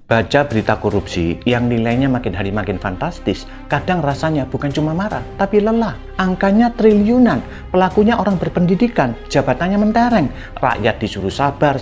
Baca berita korupsi yang nilainya makin hari makin fantastis, kadang rasanya bukan cuma marah, tapi lelah. Angkanya triliunan, pelakunya orang berpendidikan, jabatannya mentereng, rakyat disuruh sabar,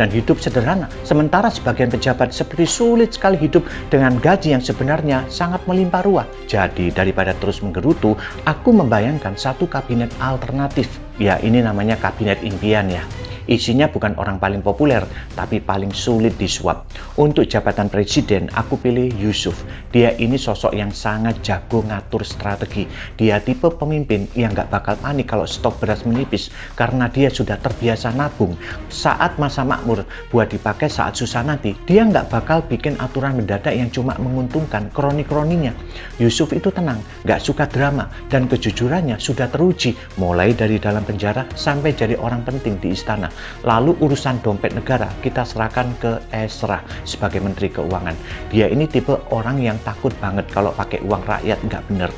dan hidup sederhana. Sementara sebagian pejabat seperti sulit sekali hidup dengan gaji yang sebenarnya sangat melimpah ruah. Jadi daripada terus menggerutu, aku membayangkan satu kabinet alternatif. Ya, ini namanya kabinet impian ya. Isinya bukan orang paling populer, tapi paling sulit disuap. Untuk jabatan presiden, aku pilih Yusuf. Dia ini sosok yang sangat jago ngatur strategi. Dia tipe pemimpin yang gak bakal panik kalau stok beras menipis, karena dia sudah terbiasa nabung. Saat masa makmur, buat dipakai saat susah nanti, dia gak bakal bikin aturan mendadak yang cuma menguntungkan kroni-kroninya. Yusuf itu tenang, gak suka drama, dan kejujurannya sudah teruji, mulai dari dalam penjara sampai jadi orang penting di istana. Lalu urusan dompet negara kita serahkan ke Esra sebagai Menteri Keuangan. Dia ini tipe orang yang takut banget kalau pakai uang rakyat nggak bener.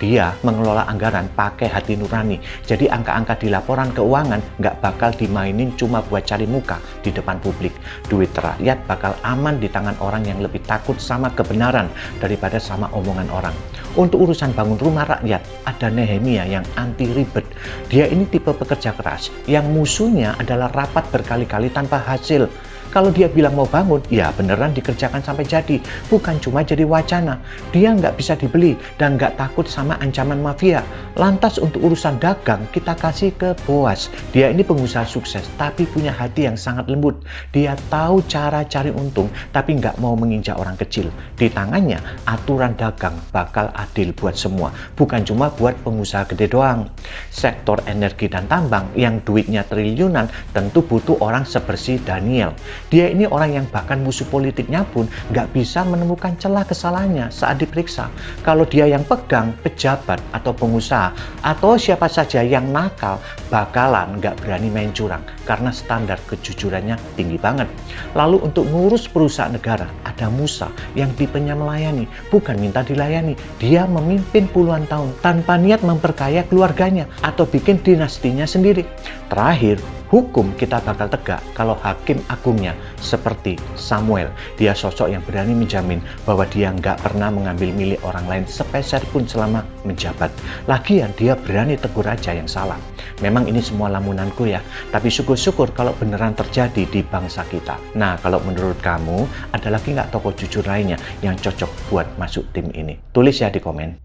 Dia mengelola anggaran pakai hati nurani. Jadi angka-angka di laporan keuangan nggak bakal dimainin cuma buat cari muka di depan publik. Duit rakyat bakal aman di tangan orang yang lebih takut sama kebenaran daripada sama omongan orang. Untuk urusan bangun rumah rakyat, ada Nehemia yang anti ribet. Dia ini tipe pekerja keras, yang musuhnya adalah rapat berkali-kali tanpa hasil. Kalau dia bilang mau bangun, ya beneran dikerjakan sampai jadi. Bukan cuma jadi wacana. Dia nggak bisa dibeli dan nggak takut sama ancaman mafia. Lantas untuk urusan dagang, kita kasih ke Boas. Dia ini pengusaha sukses, tapi punya hati yang sangat lembut. Dia tahu cara cari untung, tapi nggak mau menginjak orang kecil. Di tangannya, aturan dagang bakal adil buat semua. Bukan cuma buat pengusaha gede doang. Sektor energi dan tambang yang duitnya triliunan tentu butuh orang sebersih Daniel. Dia ini orang yang bahkan musuh politiknya pun nggak bisa menemukan celah kesalahannya saat diperiksa. Kalau dia yang pegang, pejabat atau pengusaha atau siapa saja yang nakal bakalan nggak berani main curang karena standar kejujurannya tinggi banget. Lalu untuk ngurus perusahaan negara ada Musa yang tipenya melayani, bukan minta dilayani. Dia memimpin puluhan tahun tanpa niat memperkaya keluarganya atau bikin dinastinya sendiri. Terakhir, hukum kita bakal tegak kalau hakim agungnya seperti Samuel. Dia sosok yang berani menjamin bahwa dia nggak pernah mengambil milik orang lain sepeser pun selama menjabat. Lagian dia berani tegur raja yang salah. Memang ini semua lamunanku ya, tapi syukur-syukur kalau beneran terjadi di bangsa kita. Nah, kalau menurut kamu, ada lagi nggak tokoh jujur lainnya yang cocok buat masuk tim ini? Tulis ya di komen.